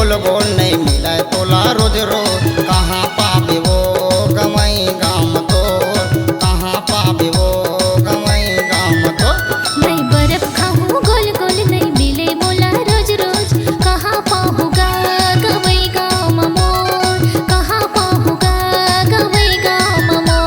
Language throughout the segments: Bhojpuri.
गोल गोल नहीं मिले तोला रोज रोज। कहाँ पाबे वो गवई गाम तो, कहाँ पाबे वो गवई गाम तो। मैं बर्फ खाऊं गोल गोल नहीं मिले मोला रोज रोज। कहाँ पाऊंगा गवई गाम मोर, कहाँ पाऊंगा गवई गाम मोर।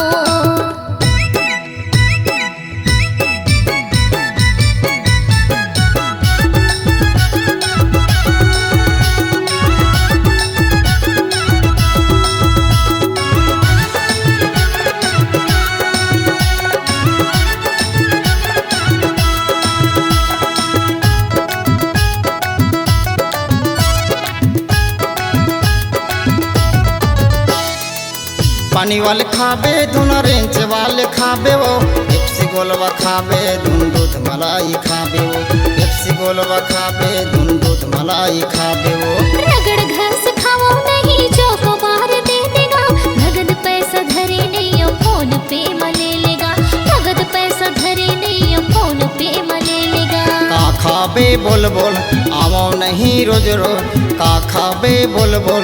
पानी वाले खाबे धुन रेंच वाले खाबे वो। पेप्सी गोलवा खाबे धुन दूध मलाई खाबे वो। पेप्सी गोलवा खाबे धुन दूध मलाई खाबे वो। रगड़ घास खाओ नहीं चौको बार दे देगा। नगद पैसा धरे नहीं फोन पे मले लेगा। नगद पैसा धरे नहीं फोन पे मले लेगा। का खाबे बोल बोल आवो नहीं रोज रोज। का खाबे बोल बोल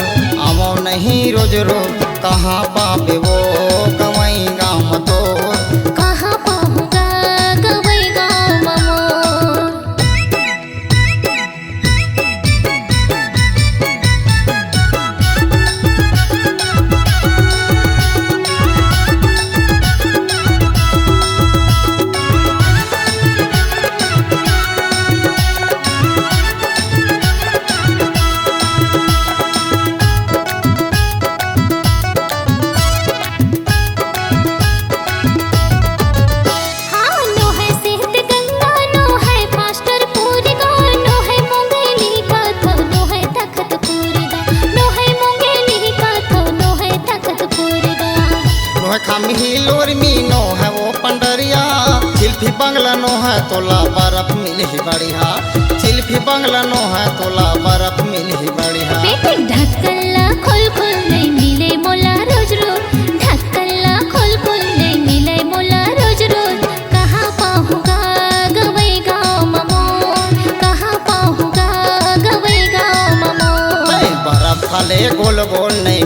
आवो नहीं रोज रोज। कहाँ पाबे वो गवई गाम तो, कहाँ पाऊंगा गवई गाम मोर। हाँ नो है सेहत गंगा, नो है फास्टर पूरी गा। नो है मूंगेली का थो, नो है तखत पूरी गा। नो है मूंगेली का थो, नो है तखत पूरी गा। नो है खामी हिलोर मी नो है वो पंडरिया। चिल्फी बंगला नो है तोला बर्फ मिली बढ़िया। चिल्फी बंगला नो है तोला बर्फ मिली बढ़िया। बेटे ढक्कनला खोल खोल नहीं मिले मोला रोज रोज। ढक्कनला खोल खोल नहीं मिले मोला रोज रोज। कहाँ पाऊंगा गवई गाम मोर, कहाँ पाऊंगा गवई गाम मोर। बर्फ खाले गोल गोल नहीं